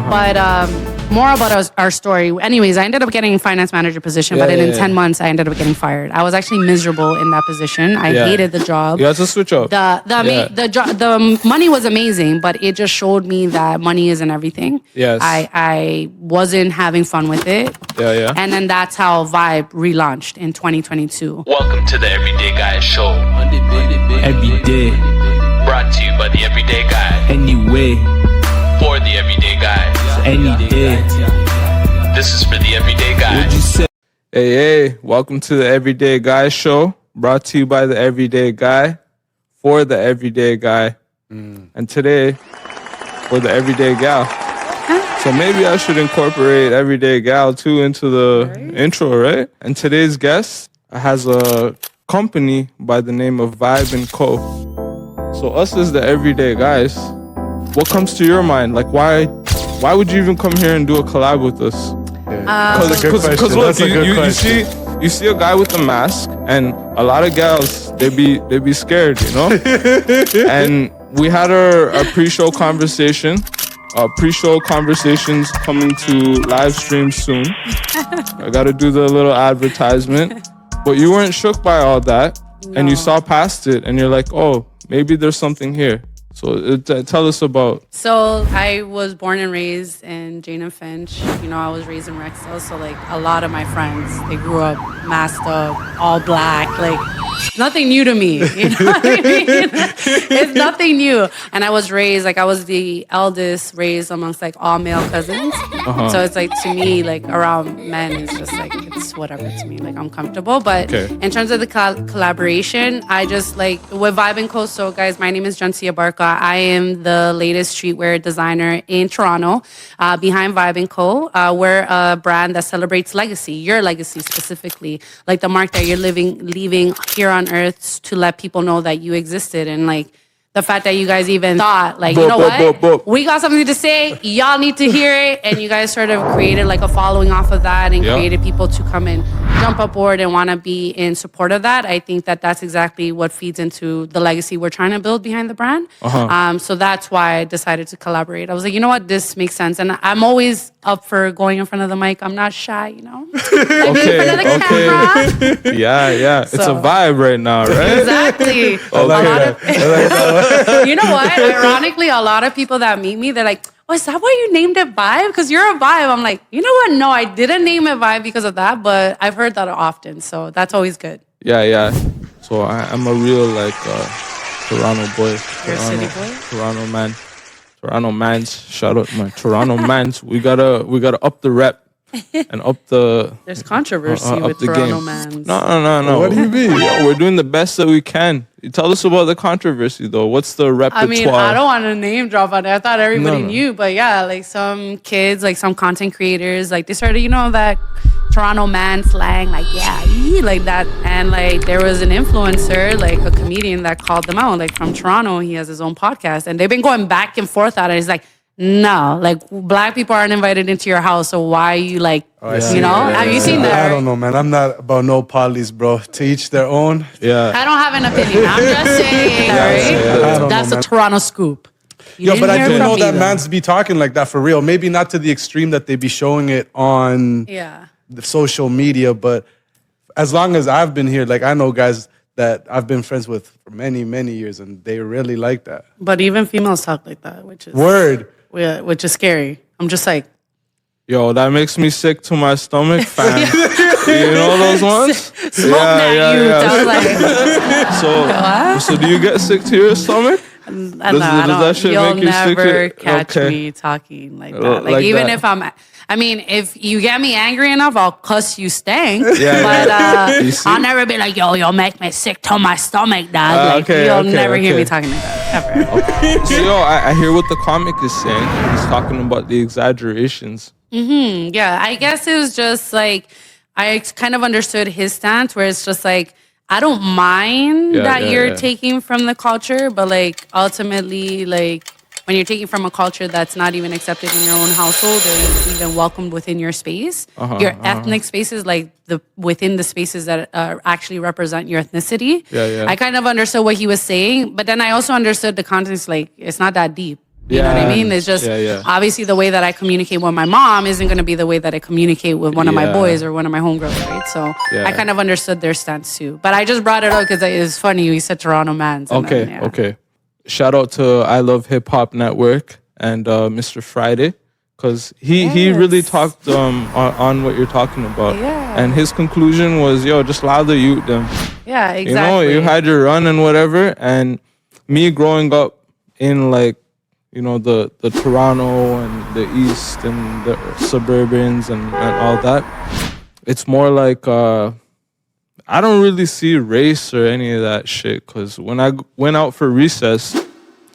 But more about our story. Anyways, I ended up getting a finance manager position, but in 10 months, I ended up getting fired. I was actually miserable in that position. I hated the job. You had to switch up. The money was amazing, but it just showed me that money isn't everything. Yes. I wasn't having fun with it. Yeah. And then that's how VYB relaunched in 2022. Welcome to the Everyday Guy Show. Every day, Brought to you by the Everyday Guy. anyway, For the Everyday Guy. any day. This is for the Everyday Guy. What'd you say? Hey, welcome to the Everyday Guy Show, brought to you by the Everyday Guy, for the Everyday Guy, and today, for the Everyday Gal. So maybe I should incorporate Everyday Gal too into the intro, right? And today's guest has a company by the name of VYB3 Co. So us as the Everyday Guys, what comes to your mind? Like, why would you even come here and do a collab with us? Because look, you see a guy with a mask, and a lot of gals they be scared, you know. And we had our pre-show conversation. Pre-show conversations coming to live stream soon. I gotta do the little advertisement, but you weren't shook by all that, and you saw past it, and you're like, oh, maybe there's something here. So tell us about. So I was born and raised in Jane and Finch. You know, I was raised in Rexdale. So like a lot of my friends, they grew up masked up, all black. Like nothing new to me. You know what I mean? It's nothing new. And I was raised, like I was the eldest raised amongst like all male cousins. So it's like to me, like around men, it's just like, it's whatever to me. Like I'm comfortable. But in terms of the collaboration, I just like with VYB3 Co. So guys, my name is Jency Abarca. I am the latest streetwear designer in Toronto behind VYB3 Co. We're a brand that celebrates legacy, your legacy specifically, like the mark that you're leaving here on earth to let people know that you existed. And like the fact that you guys even thought, like, you know what? We got something to say. Y'all need to hear it. And you guys sort of created like a following off of that and created people to come and jump aboard and want to be in support of that. I think that that's exactly what feeds into the legacy we're trying to build behind the brand. So that's why I decided to collaborate. I was like, you know what? This makes sense. And I'm always up for going in front of the mic. I'm not shy, you know? Like being in front of the camera. Yeah. It's a vibe right now, right? Exactly. You know what? Ironically, a lot of people that meet me, they're like, oh, is that why you named it VYB? Because you're a vibe. I'm like, you know what? No, I didn't name it VYB because of that, but I've heard that often, so that's always good. Yeah. So I'm a real like Toronto boy. You're a city boy? Toronto mans. Shout out my Toronto mans. We gotta up the rep and up the. There's controversy with the Toronto game. mans. No. What do you mean? Yo, we're doing the best that we can. You tell us about the controversy though. What's the repertoire? I mean, I don't want to name drop on it. I thought everybody knew, but yeah, like some kids, like some content creators, like they started, you know, that Toronto man slang, like like that. And like there was an influencer, like a comedian that called them out, like from Toronto. He has his own podcast, and they've been going back and forth at it. He's like, no, like black people aren't invited into your house, so why are you like, you know? Have you seen that? I don't know, man. I'm not about no polys, bro. To each their own. Yeah. I don't have an opinion. I'm just saying, right? That's a Toronto scoop. But I do know that mans be talking like that for real. Maybe not to the extreme that they be showing it on the social media, but as long as I've been here, like I know guys that I've been friends with for many, many years, and they really like that. But even females talk like that, which is which is scary. I'm just like, yo, that makes me sick to my stomach, fam. You know those ones? Smoke that. So do you get sick to your stomach? Does that shit you'll make you sick? never catch me talking like that. Like even that. If you get me angry enough, I'll cuss you stank. But I'll never be like, yo, make me sick to my stomach, dog. You'll never hear me talking like that, ever. So, I hear what the comic is saying. He's talking about the exaggerations. Yeah, I guess it was just like, I kind of understood his stance where it's just like, I don't mind that you're taking from the culture, but like ultimately, like when you're taking from a culture that's not even accepted in your own household or even welcomed within your space, your ethnic spaces, like within the spaces that actually represent your ethnicity. I kind of understood what he was saying, but then I also understood the context, like it's not that deep. You know what I mean? It's just obviously the way that I communicate with my mom isn't going to be the way that I communicate with one of my boys or one of my homegirls, right? So I kind of understood their stance too. But I just brought it up because it's funny. You said Toronto Mans. Okay. Shout out to I Love Hip Hop Network and Mr. Friday. Because he really talked on what you're talking about. Yeah. And his conclusion was, just allow the youth them. Yeah, exactly. You had your run and whatever. And me growing up in like, the Toronto and the East and the suburbans and all that, it's more like I don't really see race or any of that shit. Because when I went out for recess,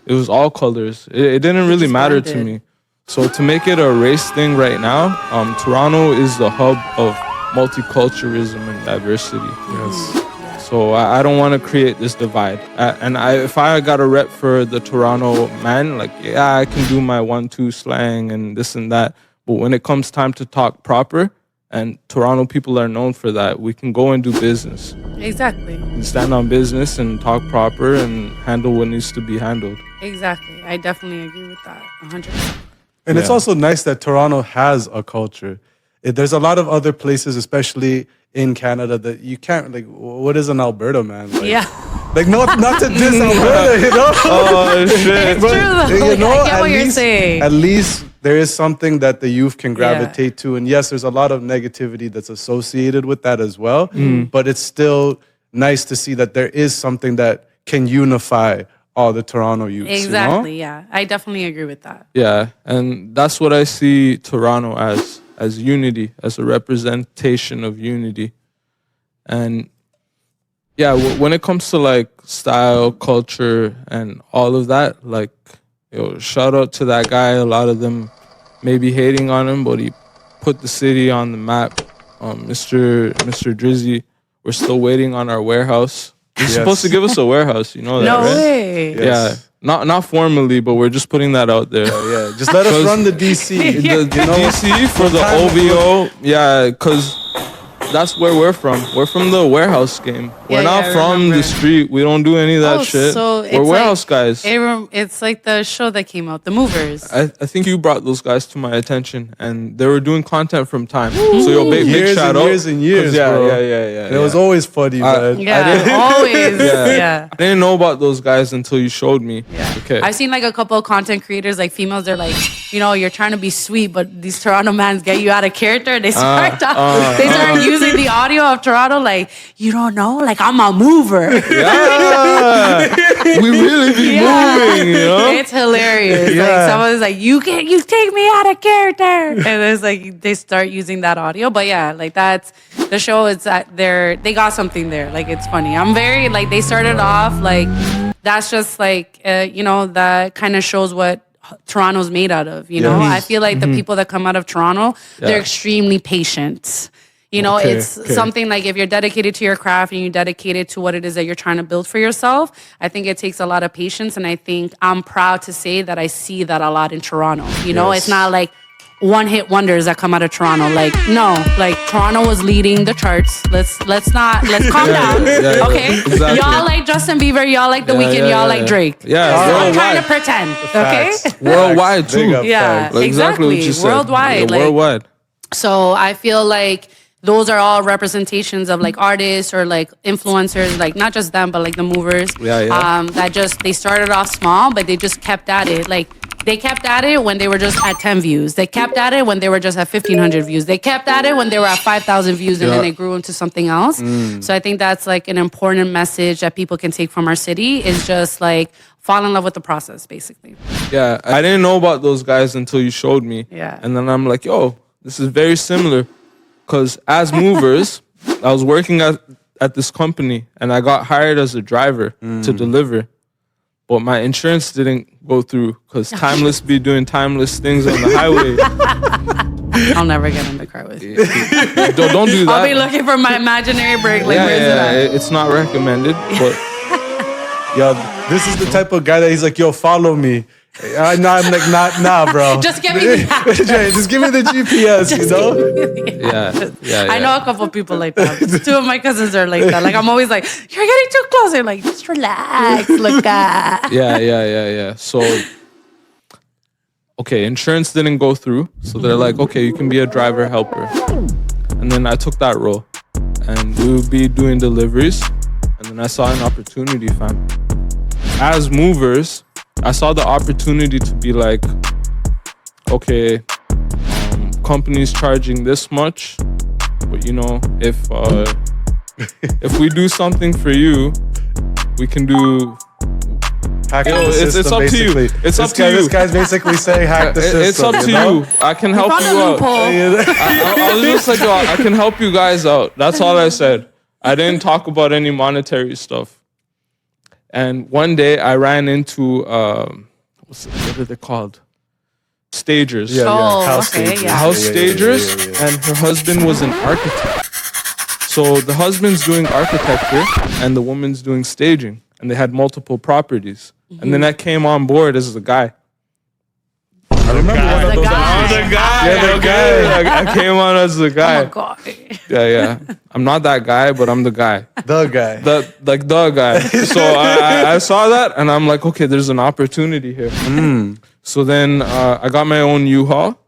it was all colors. It didn't really matter to me. So to make it a race thing right now, Toronto is the hub of multiculturalism and diversity. Yes. So I don't want to create this divide. If I got a rep for the Toronto man, I can do my 1-2 slang and this and that. But when it comes time to talk proper, and Toronto people are known for that, we can go and do business. Exactly. And stand on business and talk proper and handle what needs to be handled. Exactly. I definitely agree with that 100%. And it's also nice that Toronto has a culture. There's a lot of other places, especially in Canada, that you can't, what is an Alberta, man? Not to diss Alberta, Oh, shit. It's true, though. I get what you're saying. At least there is something that the youth can gravitate to. And yes, there's a lot of negativity that's associated with that as well. But it's still nice to see that there is something that can unify all the Toronto youths. Exactly, yeah. I definitely agree with that. Yeah, and that's what I see Toronto as unity, as a representation of unity. And when it comes to style, culture, and all of that, shout out to that guy. A lot of them may be hating on him, but he put the city on the map. Mr. Drizzy, we're still waiting on our warehouse. You're supposed to give us a warehouse, that, no right? way. Yes. Yeah, not formally, but we're just putting that out there. Just let us run the DC. The DC for the OVO, because that's where we're from. We're from the warehouse game. We're not from the street. We don't do any of that shit. So we're warehouse guys. It's like the show that came out, The Movers. I think you brought those guys to my attention, and they were doing content from time. So big shout out. Years and years, bro. Yeah. It was always funny, man. Always. Yeah. I didn't know about those guys until you showed me. Yeah. Okay. I've seen a couple of content creators, females. They're you're trying to be sweet, but these Toronto mans get you out of character. They start using the audio of Toronto, you don't know, I'm a mover. Yeah, we really be moving. It's hilarious. Someone's you take me out of character, and it's they start using that audio. But that's the show. Is that they got something there. It's funny. I'm very they started off that's just that kind of shows what Toronto's made out of. I feel the people that come out of Toronto, they're extremely patient. It's something if you're dedicated to your craft and you're dedicated to what it is that you're trying to build for yourself, I think it takes a lot of patience. And I think I'm proud to say that I see that a lot in Toronto. It's not one-hit wonders that come out of Toronto. Toronto was leading the charts. Let's calm down. Okay? Exactly. Y'all like Justin Bieber, y'all like The Weeknd, y'all like Drake. Yeah. I'm trying to pretend. Okay? Worldwide too. Yeah. Exactly what you said. Worldwide. Worldwide. So I feel those are all representations of artists or influencers, not just them, but the movers. That they started off small, but they just kept at it. They kept at it when they were just at 10 views. They kept at it when they were just at 1,500 views. They kept at it when they were at 5,000 views, and then they grew into something else. So I think that's an important message that people can take from our city is just fall in love with the process, basically. Yeah, I didn't know about those guys until you showed me. Yeah. And then I'm this is very similar. Because as movers, I was working at this company, and I got hired as a driver to deliver. But my insurance didn't go through because Timeless be doing timeless things on the highway. I'll never get in the car with you. Don't do that. I'll be looking for my imaginary break. Where's it at? It's not recommended. But this is the type of guy that he's follow me. I'm nah, bro. Just give me the just give me the GPS, Yeah. I know a couple people like that. 2 of my cousins are like that. I'm always you're getting too close. They're just relax, look at. Yeah. So okay, insurance didn't go through. So they're like, okay, you can be a driver helper. And then I took that role. And we would be doing deliveries. And then I saw an opportunity, fam. As movers, I saw the opportunity to be like, okay, company's charging this much. But you know, if we do something for you, we can do. Hack Yo, the system, it's up basically. to you. It's up to you. This guy's basically saying hack the system. It's up to you. I can help Found you a out. loophole. I was just like, yo, I can help you guys out. That's all I said. I didn't talk about any monetary stuff. And one day I ran into what are they called? Stagers. House okay, stagers. yeah. House stagers, and her husband was an architect. So the husband's doing architecture and the woman's doing staging, and they had multiple properties. And then I came on board as the guy. I remember one of The those. guy. Yeah, the guy. I came on as the guy. Oh God. Yeah. I'm not that guy, but I'm the guy. The guy. The guy. So I saw that, and I'm like, okay, there's an opportunity here. So then I got my own U-Haul.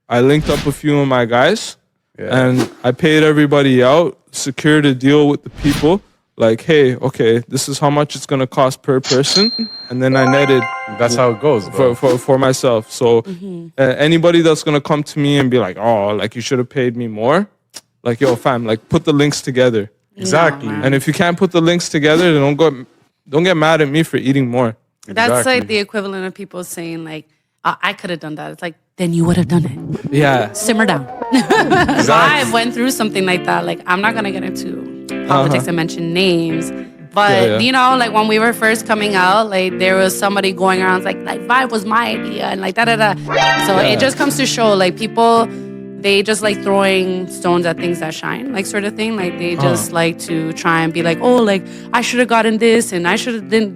I linked up a few of my guys, and I paid everybody out, secured a deal with the people. Like, hey, okay, this is how much it's gonna cost per person, and then I netted. That's how it goes, bro. For myself. So anybody that's gonna come to me and be like, oh, like you should have paid me more, like, yo, fam, like put the links together. Exactly. No, man. And if you can't put the links together, then don't get mad at me for eating more. That's Exactly. like the equivalent of people saying like, I could have done that. It's like, then you would have done it. Yeah. Simmer down. So I went through something like that. Like, I'm not gonna get into politics and mention names, but you know, like when we were first coming out, like there was somebody going around like VYB was my idea and like da. So it just comes to show like people, they just like throwing stones at things that shine, like sort of thing. Like they just like to try and be like, oh, like I should have gotten this and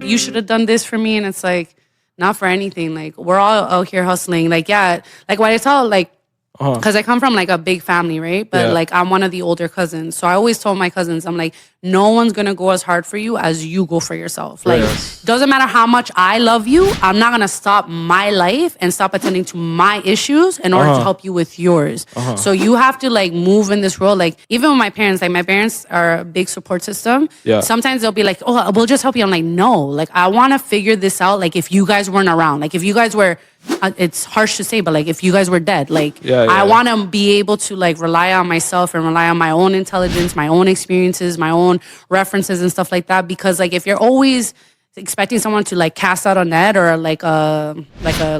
you should have done this for me. And it's like, not for anything. Like we're all out here hustling. Like, yeah, like what I tell, like, because I come from like a big family, right? But like I'm one of the older cousins. So I always told my cousins, I'm like, no one's going to go as hard for you as you go for yourself. Like, doesn't matter how much I love you, I'm not going to stop my life and stop attending to my issues in order to help you with yours. So you have to like move in this world. Like even with my parents, like my parents are a big support system. Sometimes they'll be like, oh, we'll just help you. I'm like, no, like I want to figure this out. Like if you guys weren't around, like if you guys were, it's harsh to say, but like if you guys were dead, like I want to be able to like rely on myself and rely on my own intelligence, my own experiences, my own references and stuff like that. Because like if you're always expecting someone to like cast out a net or like a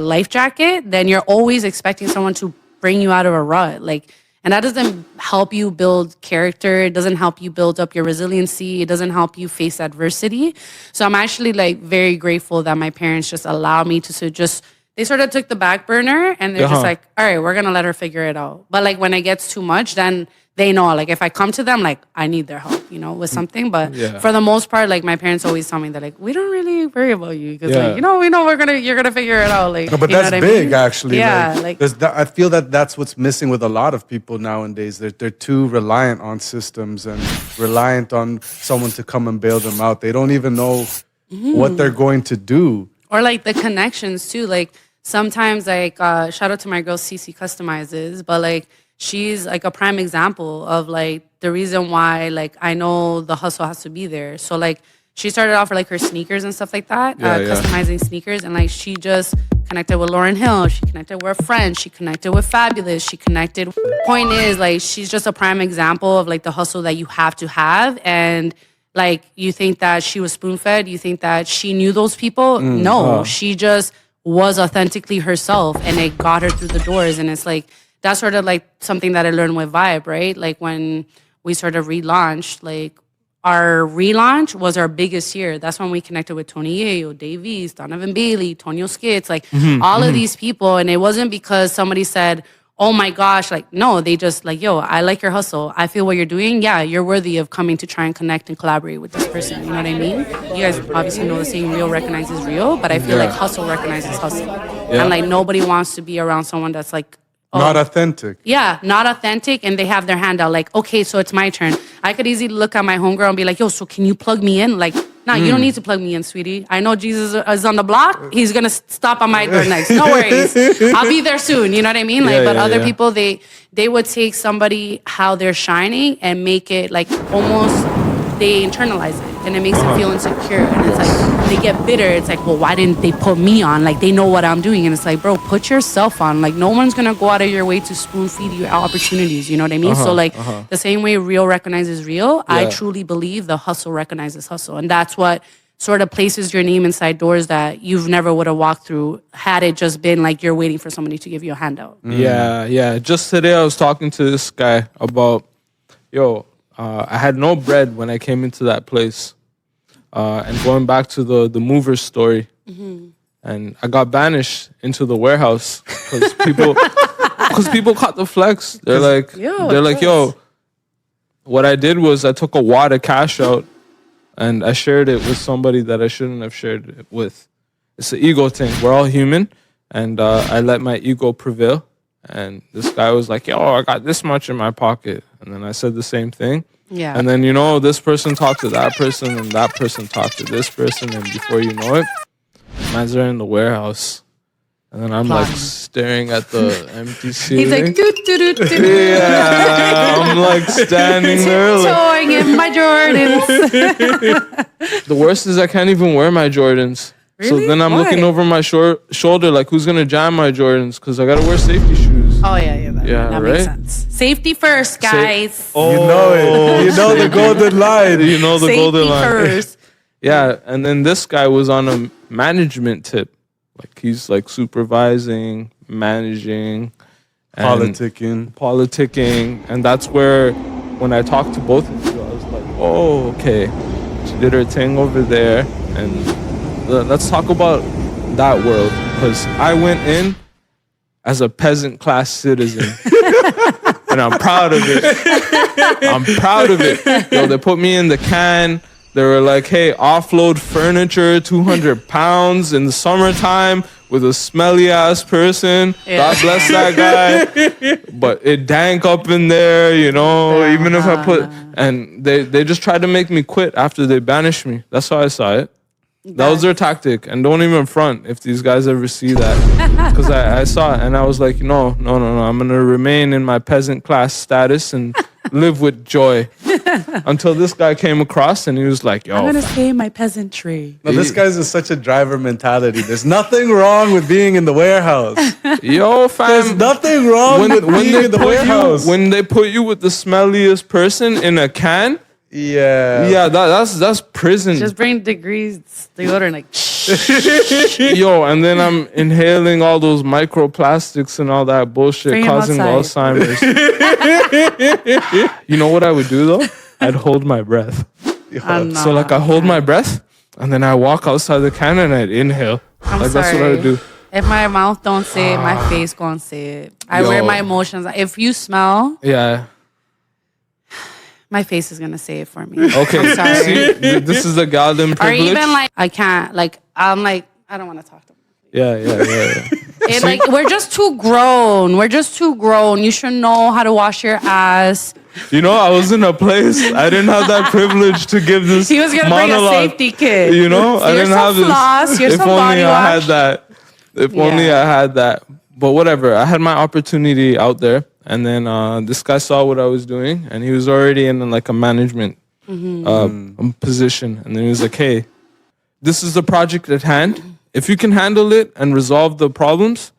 life jacket, then you're always expecting someone to bring you out of a rut. Like, and that doesn't help you build character. It doesn't help you build up your resiliency. It doesn't help you face adversity. So I'm actually like very grateful that my parents just allowed me to just. They sort of took the back burner and they're just like, all right, we're going to let her figure it out. But like when it gets too much, then they know, like if I come to them, like I need their help, you know, with something. But for the most part, like my parents always tell me that like, we don't really worry about you. Because like, you know, we know you're going to figure it out. Like, No, but you know that's what big, I mean? actually. Yeah. Like, I feel that that's what's missing with a lot of people nowadays. They're too reliant on systems and reliant on someone to come and bail them out. They don't even know what they're going to do. Or like the connections too. Like, sometimes, like, shout out to my girl, Cece Customizes, but, like, she's, like, a prime example of, like, the reason why, like, I know the hustle has to be there. So, like, she started off with, like, her sneakers and stuff like that, customizing sneakers, and, like, she just connected with Lauryn Hill. She connected with friends. She connected with Fabulous. She connected. Point is, like, she's just a prime example of, like, the hustle that you have to have, and like, you think that she was spoon-fed? You think that she knew those people? No, she just was authentically herself and it got her through the doors. And it's like, that's sort of like something that I learned with VYB, right? Like when we sort of relaunched, like our relaunch was our biggest year. That's when we connected with Tony Yayo, Davies, Donovan Bailey, Tonio Skits, like all of these people. And it wasn't because somebody said, oh my gosh, like, no, they just like, yo, I like your hustle. I feel what you're doing. Yeah, you're worthy of coming to try and connect and collaborate with this person. You know what I mean? You guys obviously know the saying, real recognizes real, but I feel like hustle recognizes hustle. And like nobody wants to be around someone that's like, Not authentic. Yeah, not authentic, and they have their hand out like, okay, so it's my turn. I could easily look at my homegirl and be like, yo, so can you plug me in? Like, Nah, you don't need to plug me in, sweetie. I know Jesus is on the block. He's gonna stop on my door next. No worries. I'll be there soon. You know what I mean? Like, but other people, they would take somebody how they're shining and make it like almost they internalize it, and it makes them feel insecure. And it's like they get bitter. It's like, well, why didn't they put me on? Like they know what I'm doing, and it's like, bro, put yourself on. Like no one's gonna go out of your way to spoon feed you opportunities. You know what I mean? So like the same way real recognizes real, I truly believe the hustle recognizes hustle, and that's what sort of places your name inside doors that you've never would have walked through had it just been like you're waiting for somebody to give you a handout. Yeah. Just today I was talking to this guy about, I had no bread when I came into that place. And going back to the mover story, and I got banished into the warehouse because people caught the flex. They're like, yo, what I did was I took a wad of cash out and I shared it with somebody that I shouldn't have shared it with. It's an ego thing. We're all human, and I let my ego prevail. And this guy was like, yo, I got this much in my pocket. And then I said the same thing. Yeah. And then, this person talked to that person, and that person talked to this person. And before you know it, man's are in the warehouse. And then I'm like staring at the empty ceiling. He's like, doo-doo-doo-doo. Yeah, I'm like standing there. Like, Towing in my Jordans. the worst is I can't even wear my Jordans. Really? So then I'm looking over my shoulder like, who's going to jam my Jordans? Because I got to wear safety shoes. Oh, yeah. That makes sense. Safety first, guys. You know it. You know the golden line. You know the golden line. Safety first. Yeah, and then this guy was on a management tip. Like he's like supervising, managing, and politicking. And that's where when I talked to both of you, I was like, oh, okay. She did her thing over there. And let's talk about that world. Because I went in as a peasant class citizen. And I'm proud of it. Yo, they put me in the can. They were like, hey, offload furniture, 200 pounds in the summertime with a smelly ass person. Yeah. God bless that guy. But it dank up in there, even if I put... And they just tried to make me quit after they banished me. That's how I saw it. That was their tactic. And don't even front if these guys ever see that. Because I saw it and I was like, no. I'm going to remain in my peasant class status and live with joy. Until this guy came across and he was like, yo. I'm going to stay in my peasantry. No, this guy's in such a driver mentality. There's nothing wrong with being in the warehouse. Yo, fam. There's nothing wrong with being in the warehouse. When they put you with the smelliest person in a can. Yeah, that's prison. Just bring degrees deodorant, like. Yo, and then I'm inhaling all those microplastics and all that bullshit, causing Alzheimer's. You know what I would do though? I'd hold my breath. So like I hold my breath, and then I walk outside the can and I'd inhale. That's what I would do. If my mouth don't say it, my face gonna say it. I wear my emotions. If you smell, my face is gonna say it for me. Okay, I'm sorry. See, this is the goddamn privilege. Or even like I can't. Like I'm like I don't want to talk to them. Yeah. It, like we're just too grown. You should know how to wash your ass. I was in a place I didn't have that privilege to give this. He was gonna monologue. bring a safety kit. I didn't have this. Floss, if only I had that. Only I had that. But whatever. I had my opportunity out there. And then this guy saw what I was doing, and he was already in like a management position. And then he was like, hey, this is the project at hand. If you can handle it and resolve the problems,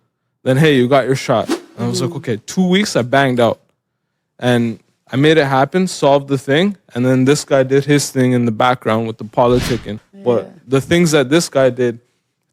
then hey, you got your shot. And I was like, okay, 2 weeks, I banged out. And I made it happen, solved the thing. And then this guy did his thing in the background with the politicking. Yeah. But the things that this guy did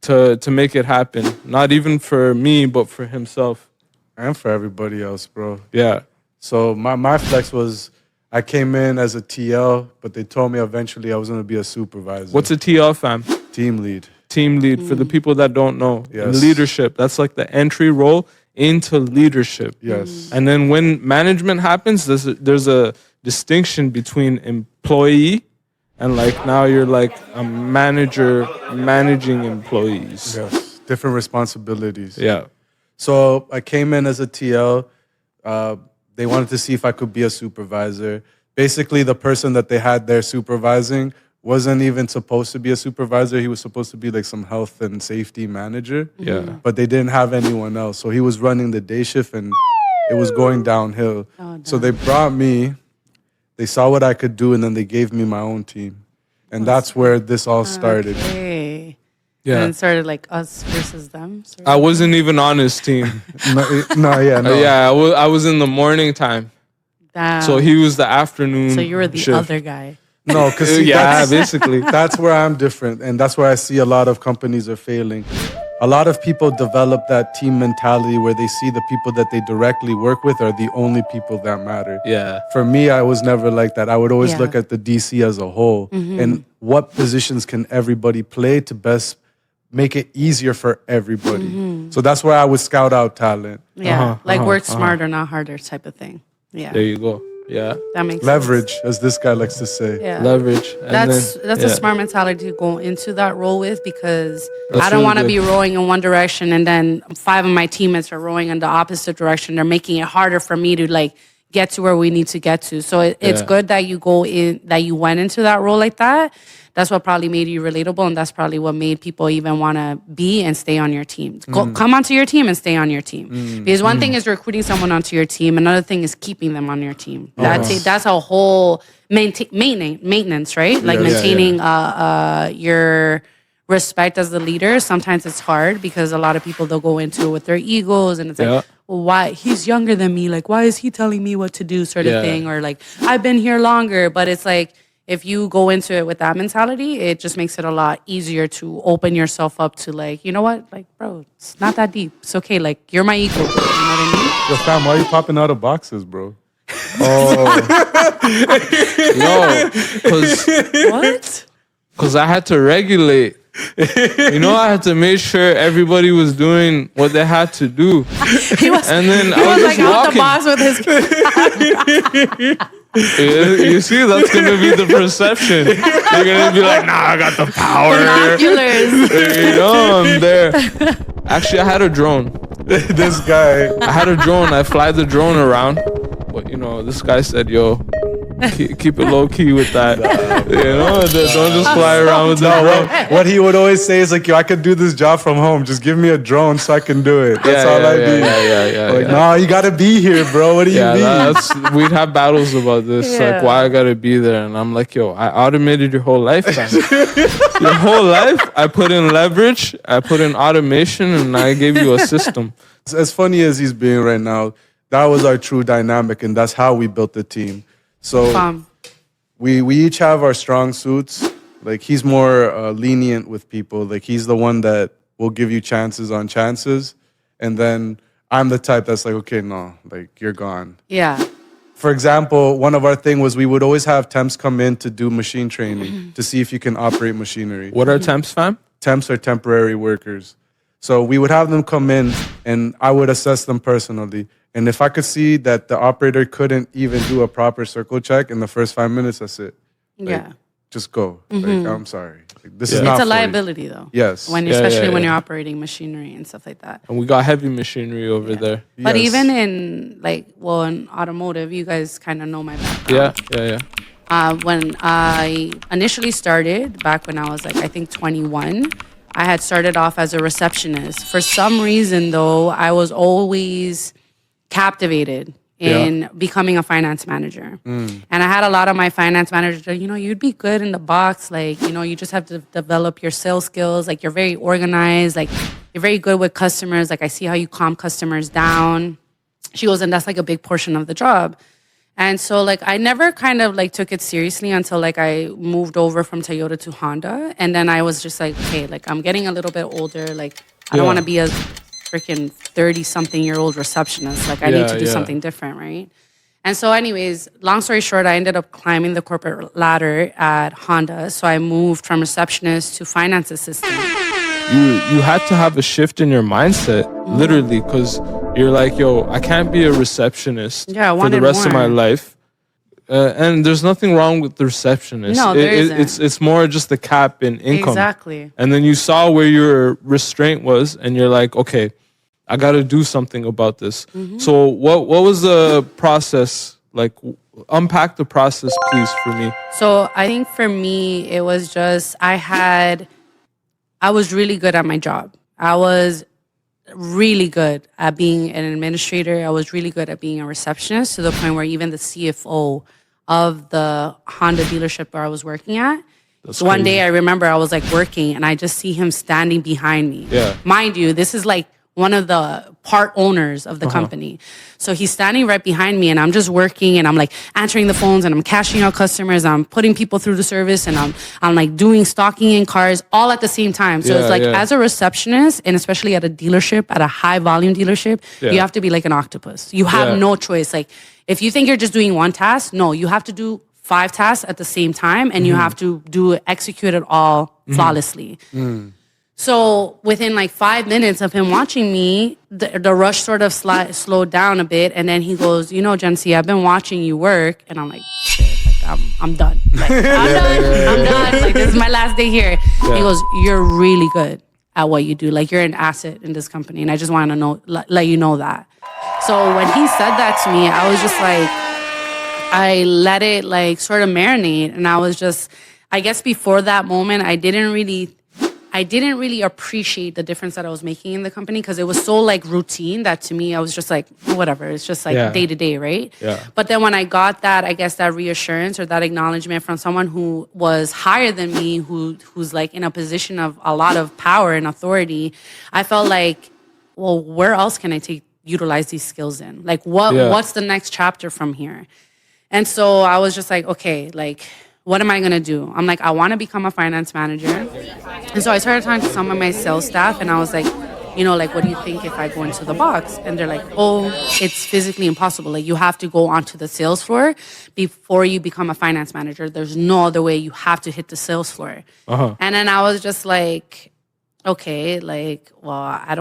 to make it happen, not even for me, but for himself. And for everybody else, bro. Yeah. So my flex was I came in as a TL, but they told me eventually I was going to be a supervisor. What's a TL, fam? Team lead. Team lead. For the people that don't know. Yes. Leadership. That's like the entry role into leadership. Yes. And then when management happens, there's a distinction between employee and like now you're like a manager managing employees. Yes. Different responsibilities. Yeah. So I came in as a TL. They wanted to see if I could be a supervisor. Basically, the person that they had there supervising wasn't even supposed to be a supervisor. He was supposed to be like some health and safety manager. Yeah. But they didn't have anyone else. So he was running the day shift and it was going downhill. So they brought me, they saw what I could do, and then they gave me my own team. And that's where this all started. Okay. Yeah. And it started like us versus them. Sort I of. wasn't even on his team. No. Yeah, I was in the morning time. Damn. So he was the afternoon. So you were the shift. other guy. No, because Yeah, basically. that's where I'm different. And that's where I see a lot of companies are failing. A lot of people develop that team mentality where they see the people that they directly work with are the only people that matter. Yeah. For me, I was never like that. I would always Yeah. look at the DC as a whole and what positions can everybody play to best make it easier for everybody. So that's where I would scout out talent. Yeah. Work smarter, not harder type of thing. Yeah. There you go. Yeah. That makes Leverage, sense. as this guy likes to say. Yeah. Leverage. And That's a smart mentality to go into that role with, because That's I don't really want to good. be rowing in one direction and then 5 of my teammates are rowing in the opposite direction. They're making it harder for me to like get to where we need to get to. So it's Yeah. good that you go in, that you went into that role like that. That's what probably made you relatable, and that's probably what made people even want to be and stay on your team. Come onto your team and stay on your team. Because one thing is recruiting someone onto your team, another thing is keeping them on your team. That's a whole maintenance, right? Like maintaining your respect as the leader. Sometimes it's hard because a lot of people, they'll go into it with their egos, and it's like, well, why he's younger than me? Like, why is he telling me what to do, sort of thing? Or like, I've been here longer. But it's like, if you go into it with that mentality, it just makes it a lot easier to open yourself up to like, you know what? Like, bro, it's not that deep. It's okay. Like, you're my equal. You know what I Yo, fam, why are you popping out of boxes, bro? Yo, mean? What? because I had to regulate. You know, I had to make sure everybody was doing what they had to do. He was, And then he I was was like just out the walking. box with his You see, that's gonna be the perception. You're gonna be like, nah, I got the power. binoculars. You know, I'm there. Actually, I had a drone. This guy. I had a drone. I fly the drone around. But, you know, this guy said, yo, keep it low key with that. You know, don't just fly around with that. What he would always say is like, yo, I could do this job from home. Just give me a drone so I can do it. That's all I need. Like, nah, you gotta be here, bro. What do you mean? We'd have battles about this, Yeah. like why I gotta be there, and I'm like, yo, I automated your whole life, man. Your whole life, I put in leverage, I put in automation, and I gave you a system. As funny as he's being right now, that was our true dynamic, and that's how we built the team. So we each have our strong suits. Like, he's more lenient with people. Like, he's the one that will give you chances on chances, and then I'm the type that's like, okay, no, like, you're gone. Yeah. For example, one of our thing was we would always have temps come in to do machine training to see if you can operate machinery. What are temps, fam? Temps are temporary workers. So we would have them come in and I would assess them personally. And if I could see that the operator couldn't even do a proper circle check in the first 5 minutes, that's it. Like, Yeah. just go. Like, I'm sorry. Like, this is not It's a for you. liability, though. Yes. Especially when yeah. you're operating machinery and stuff like that. And we got heavy machinery over there. But Yes. even in in automotive, you guys kind of know my background. Yeah. When I initially started, back when I was like, I think 21, I had started off as a receptionist. For some reason, though, I was always captivated in becoming a finance manager. And I had a lot of my finance managers, you'd be good in the box. Like, you just have to develop your sales skills. Like, you're very organized. Like, you're very good with customers. Like, I see how you calm customers down. She goes, and that's like a big portion of the job. And so, like, I never kind of like took it seriously until like I moved over from Toyota to Honda. And then I was just like, okay, like, I'm getting a little bit older. Like, I don't want to be a freaking 30-something-year-old receptionist. Like, I need to do something different, right? And so anyways, long story short, I ended up climbing the corporate ladder at Honda. So I moved from receptionist to finance assistant. You had to have a shift in your mindset, literally, because you're like, yo, I can't be a receptionist Yeah, I for the wanted rest of my more. life. And there's nothing wrong with the receptionist. No, there isn't. It's more just the cap in income. Exactly. And then you saw where your restraint was, and you're like, okay, I got to do something about this. So what was the process? Like, unpack the process, please, for me. So I think for me, it was just I was really good at my job. I was really good at being an administrator. I was really good at being a receptionist, to the point where even the CFO of the Honda dealership where I was working at, so one day I remember I was like working and I just see him standing behind me. Yeah. Mind you, this is like one of the part owners of the company. So he's standing right behind me and I'm just working and I'm like answering the phones and I'm cashing out customers. I'm putting people through the service and I'm like doing stocking in cars all at the same time. So it's like as a receptionist, and especially at a dealership, at a high volume dealership, you have to be like an octopus. You have no choice. Like if you think you're just doing one task, no, you have to do 5 tasks at the same time and you have to execute it all flawlessly. So within like 5 minutes of him watching me, the rush sort of slowed down a bit. And then he goes, you know, Jency, I've been watching you work. And I'm like, shit, like I'm done. Like, I'm done. Like this is my last day here. He goes, you're really good at what you do. Like you're an asset in this company. And I just want to let you know that. So when he said that to me, I was just like, I let it like sort of marinate. And I was just, I guess before that moment, I didn't really appreciate the difference that I was making in the company, because it was so like routine that to me, I was just like, whatever. It's just like day to day, right? Yeah. But then when I got that, I guess that reassurance or that acknowledgement from someone who was higher than me, who's like in a position of a lot of power and authority, I felt like, well, where else can I utilize these skills in? Like what's the next chapter from here? And so I was just like, okay, like, what am I going to do? I'm like, I want to become a finance manager. And so I started talking to some of my sales staff and I was like, you know, like, what do you think if I go into the box? And they're like, oh, it's physically impossible. Like, you have to go onto the sales floor before you become a finance manager. There's no other way. You have to hit the sales floor. And then I was just like, okay, like, well, I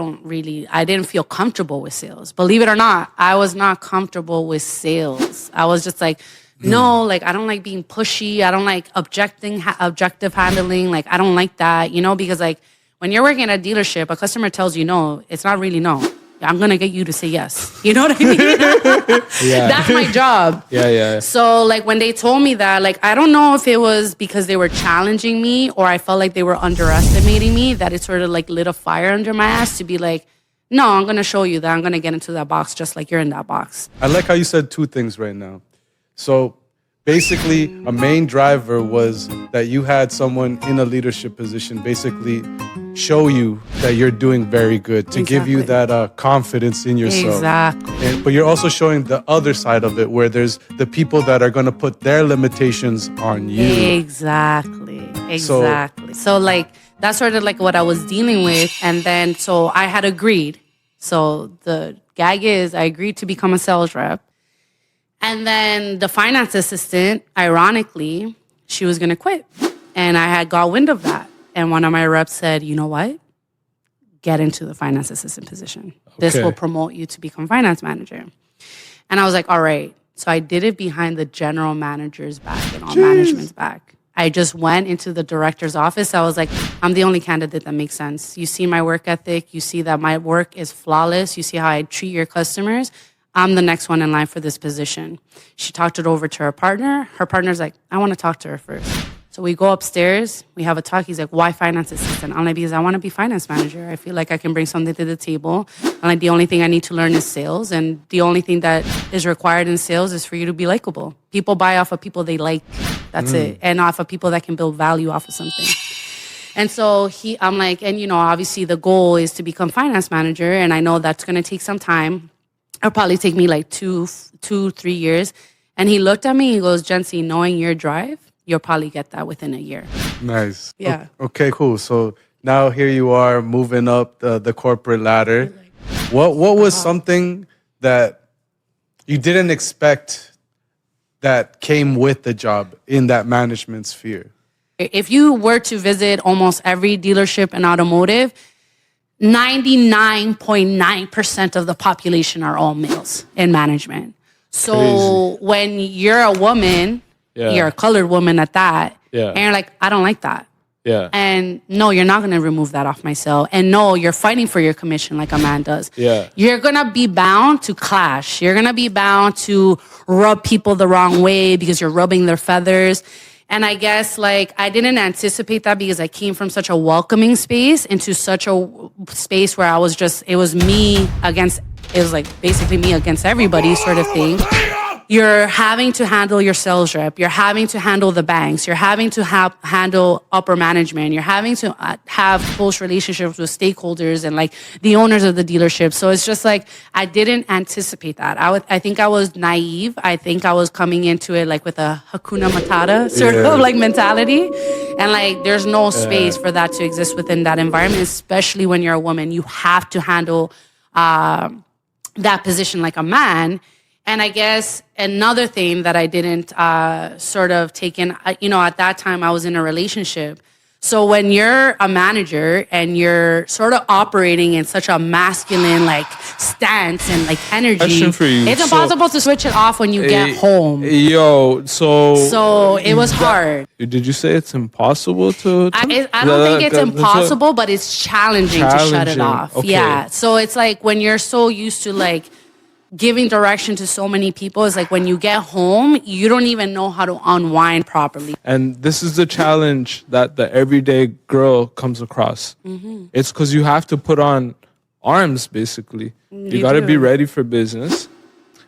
didn't feel comfortable with sales. Believe it or not, I was not comfortable with sales. I was just like, no, like, I don't like being pushy. I don't like objective handling. Like, I don't like that, you know, because like when you're working at a dealership, a customer tells you no, it's not really no. I'm going to get you to say yes. You know what I mean? That's my job. Yeah. So like when they told me that, like, I don't know if it was because they were challenging me or I felt like they were underestimating me, that it sort of like lit a fire under my ass to be like, no, I'm going to show you that I'm going to get into that box just like you're in that box. I like how you said 2 things right now. So basically, a main driver was that you had someone in a leadership position basically show you that you're doing very good, to give you that confidence in yourself. Exactly. But you're also showing the other side of it, where there's the people that are going to put their limitations on you. Exactly. So like, that's sort of like what I was dealing with. And then, so I had agreed. So the gag is I agreed to become a sales rep. And then the finance assistant, ironically, she was going to quit. And I had got wind of that. And one of my reps said, you know what? Get into the finance assistant position. This will promote you to become finance manager. And I was like, all right. So I did it behind the general manager's back and all management's back. I just went into the director's office. I was like, I'm the only candidate that makes sense. You see my work ethic. You see that my work is flawless. You see how I treat your customers. I'm the next one in line for this position. She talked it over to her partner. Her partner's like, I want to talk to her first. So we go upstairs. We have a talk. He's like, why finance assistant? I'm like, because I want to be finance manager. I feel like I can bring something to the table. And like, the only thing I need to learn is sales. And the only thing that is required in sales is for you to be likable. People buy off of people they like. That's it. And off of people that can build value off of something. And so I'm like, and you know, obviously the goal is to become finance manager. And I know that's going to take some time. It'll probably take me like 3 years. And he looked at me, he goes, Jency, knowing your drive, you'll probably get that within a year. Nice. Yeah. Okay, cool. So now here you are moving up the corporate ladder. What was something that you didn't expect that came with the job in that management sphere? If you were to visit almost every dealership in automotive, 99.9% of the population are all males in management. So when you're a woman, you're a colored woman at that, and you're like, I don't like that. Yeah. And no, you're not going to remove that off my sale. And no, you're fighting for your commission like a man does. Yeah. You're going to be bound to clash. You're going to be bound to rub people the wrong way because you're rubbing their feathers. And I guess like I didn't anticipate that because I came from such a welcoming space into such a space where I was just, it was like basically me against everybody sort of thing. You're having to handle your sales rep. You're having to handle the banks. You're having to handle upper management. You're having to have close relationships with stakeholders and like the owners of the dealership. So it's just like, I didn't anticipate that. I think I was naive. I think I was coming into it like with a Hakuna Matata sort of like mentality. And like, there's no space for that to exist within that environment, especially when you're a woman. You have to handle that position like a man. And I guess another thing that I didn't sort of take in, at that time I was in a relationship. So when you're a manager and you're sort of operating in such a masculine like stance and like energy, Question for you. it's impossible to switch it off when you get home. So it was hard. Did you say it's impossible to? I don't think it's impossible, but it's challenging to shut it off. Okay. Yeah. So it's like when you're so used to like giving direction to so many people, it's like when you get home, you don't even know how to unwind properly. And this is the challenge that the everyday girl comes across. Mm-hmm. It's because you have to put on arms, basically. You got to be ready for business.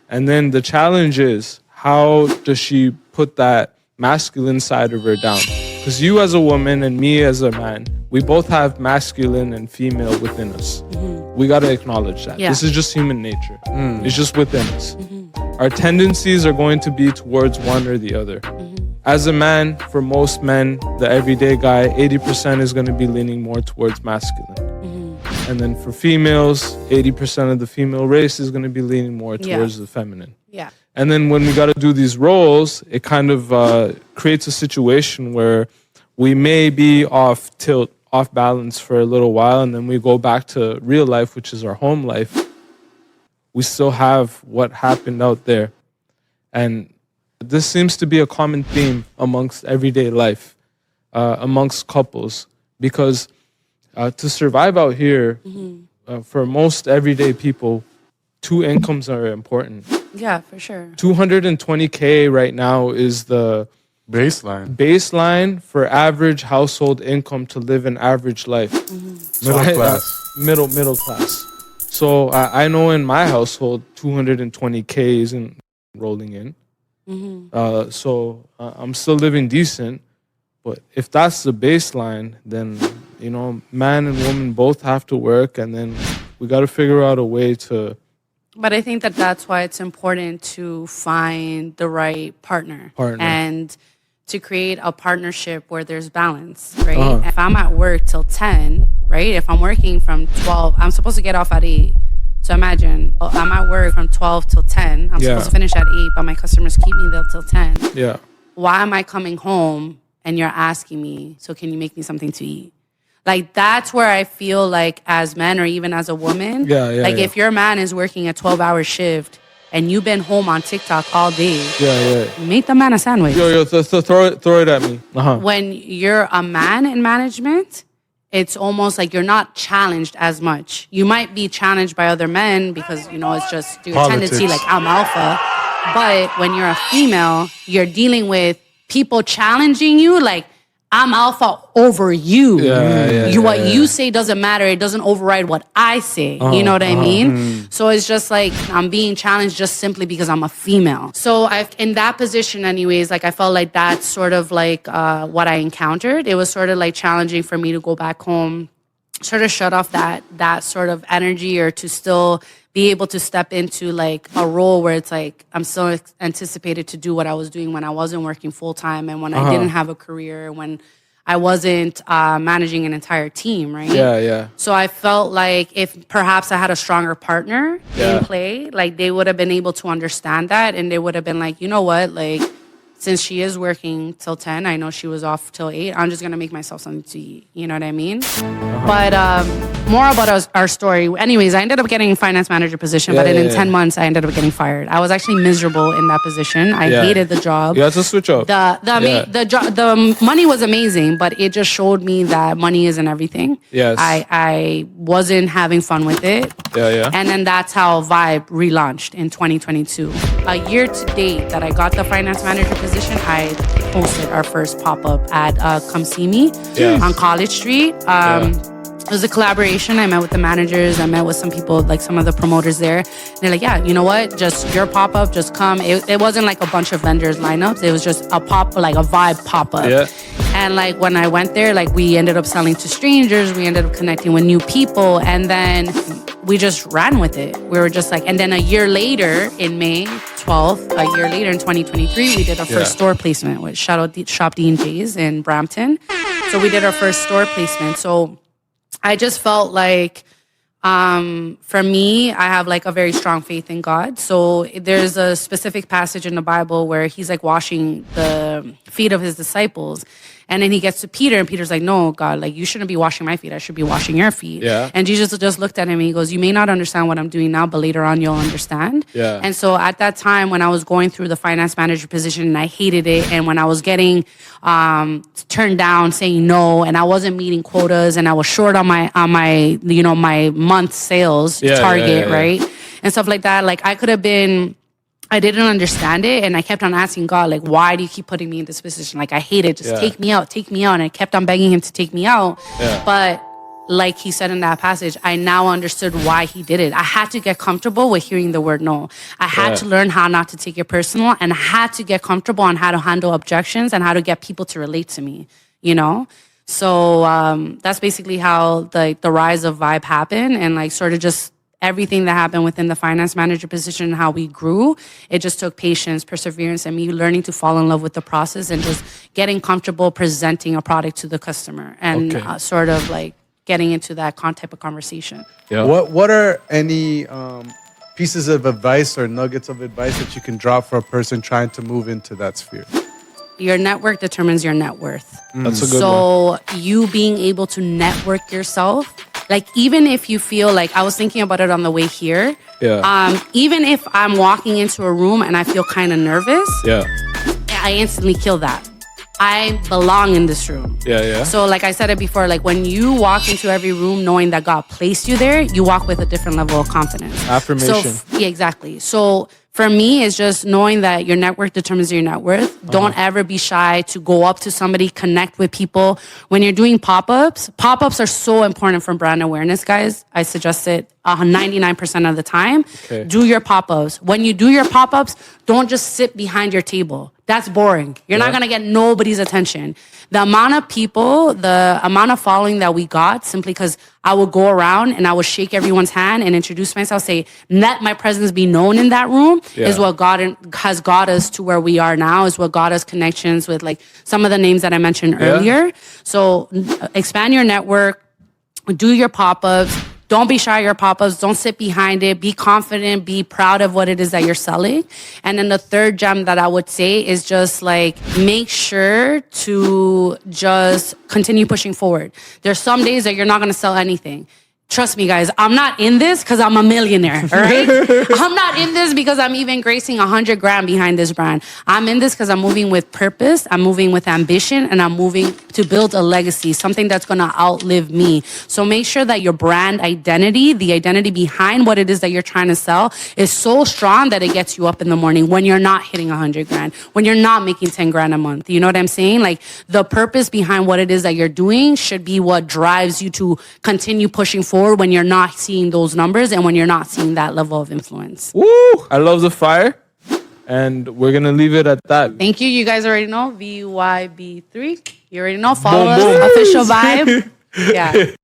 And then the challenge is, how does she put that masculine side of her down? Because you as a woman and me as a man, we both have masculine and female within us. Mm-hmm. We got to acknowledge that. Yeah. This is just human nature. It's just within us. Mm-hmm. Our tendencies are going to be towards one or the other. Mm-hmm. As a man, for most men, the everyday guy, 80% is going to be leaning more towards masculine. Mm-hmm. And then for females, 80% of the female race is going to be leaning more towards the feminine. Yeah. And then when we got to do these roles, it kind of creates a situation where we may be off tilt, off balance for a little while, and then we go back to real life, which is our home life. We still have what happened out there. And this seems to be a common theme amongst everyday life, amongst couples, because to survive out here, for most everyday people, 2 incomes are important. Yeah, for sure. 220K right now is the baseline for average household income to live an average life. Middle class. So I know in my household 220K isn't rolling in. So I'm still living decent. But if that's the baseline, then man and woman both have to work, and then we got to figure out a way to. But I think that's why it's important to find the right partner. And to create a partnership where there's balance, right? If I'm at work till 10, right? If I'm working from 12, I'm supposed to get off at 8. So imagine, I'm at work from 12 till 10. I'm supposed to finish at 8, but my customers keep me there till 10. Yeah. Why am I coming home and you're asking me, so can you make me something to eat? Like, that's where I feel like as men or even as a woman, if your man is working a 12-hour shift and you've been home on TikTok all day, make the man a sandwich. Throw it at me. When you're a man in management, it's almost like you're not challenged as much. You might be challenged by other men because, it's just your tendency, like, I'm alpha. But when you're a female, you're dealing with people challenging you, like, I'm alpha over you. What you say doesn't matter. It doesn't override what I say. You know what I mean? So it's just like I'm being challenged just simply because I'm a female. So in that position anyways, like I felt like that's sort of like what I encountered. It was sort of like challenging for me to go back home, sort of shut off that sort of energy, or to still be able to step into like a role where it's like I'm still anticipated to do what I was doing when I wasn't working full time and when I didn't have a career, when I wasn't managing an entire team, right? So I felt like if perhaps I had a stronger partner in play, like they would have been able to understand that, and they would have been like, you know what, like since she is working till 10, I know she was off till 8. I'm just going to make myself something to eat. You know what I mean? But more about our story. Anyways, I ended up getting a finance manager position, but in 10 months, I ended up getting fired. I was actually miserable in that position. I hated the job. You had to switch up. The money was amazing, but it just showed me that money isn't everything. Yes. I wasn't having fun with it. Yeah. And then that's how VYB relaunched in 2022. A year to date that I got the finance manager position, I hosted our first pop-up at Come See Me on College Street. It was a collaboration. I met with the managers. I met with some people, like some of the promoters there. They're like, yeah, you know what? Just your pop-up, just come. It wasn't like a bunch of vendors lineups. It was just a VYB pop-up. Yeah. And like when I went there, like we ended up selling to strangers. We ended up connecting with new people. And then we just ran with it. We were just like, and then a year later in May 12th, a year later in 2023, we did our first store placement with shout out Shop D&J's in Brampton. So we did our first store placement. So I just felt like, for me, I have like a very strong faith in God. So there's a specific passage in the Bible where he's like washing the feet of his disciples. And then he gets to Peter, and Peter's like, no, God, like, you shouldn't be washing my feet. I should be washing your feet. Yeah. And Jesus just looked at him, and he goes, you may not understand what I'm doing now, but later on, you'll understand. Yeah. And so at that time, when I was going through the finance manager position, and I hated it, and when I was getting turned down, saying no, and I wasn't meeting quotas, and I was short on my my month sales target, right? And stuff like that, like, I didn't understand it, and I kept on asking God, like, why do you keep putting me in this position? Like, I hate it. Just take me out. And I kept on begging him to take me out. Yeah. But like he said in that passage, I now understood why he did it. I had to get comfortable with hearing the word no. I had to learn how not to take it personal, and I had to get comfortable on how to handle objections and how to get people to relate to me, you know? So that's basically how the rise of VYB happened, and like sort of just everything that happened within the finance manager position, how we grew, it just took patience, perseverance, and me learning to fall in love with the process and just getting comfortable presenting a product to the customer and sort of like getting into that type of conversation. Yeah. What are any pieces of advice or nuggets of advice that you can drop for a person trying to move into that sphere? Your network determines your net worth. That's a good one. So you being able to network yourself, like even if you feel like, I was thinking about it on the way here. Yeah. Even if I'm walking into a room and I feel kind of nervous, I instantly kill that. I belong in this room. Yeah. So like I said it before, like when you walk into every room knowing that God placed you there, you walk with a different level of confidence. Affirmation. So, exactly. So for me, it's just knowing that your network determines your net worth. Don't ever be shy to go up to somebody, connect with people. When you're doing pop-ups are so important for brand awareness, guys. I suggest it 99% of the time. Okay. Do your pop-ups. When you do your pop-ups, don't just sit behind your table. That's boring. You're not going to get nobody's attention. The amount of people, the amount of following that we got simply because I would go around and I would shake everyone's hand and introduce myself, say, let my presence be known in that room is what God has got us to where we are now, is what got us connections with like some of the names that I mentioned earlier. So expand your network, do your pop-ups. Don't be shy of your pop-ups. Don't sit behind it. Be confident. Be proud of what it is that you're selling. And then the third gem that I would say is just like, make sure to just continue pushing forward. There's some days that you're not going to sell anything. Trust me, guys, I'm not in this because I'm a millionaire, all right? I'm not in this because I'm even gracing 100 grand behind this brand. I'm in this because I'm moving with purpose, I'm moving with ambition, and I'm moving to build a legacy, something that's going to outlive me. So make sure that your brand identity, the identity behind what it is that you're trying to sell, is so strong that it gets you up in the morning when you're not hitting 100 grand, when you're not making 10 grand a month. You know what I'm saying? Like the purpose behind what it is that you're doing should be what drives you to continue pushing forward when you're not seeing those numbers and when you're not seeing that level of influence. Woo! I love the fire. And we're going to leave it at that. Thank you. You guys already know VYB3. You already know. Follow us. Official VYB. Yeah.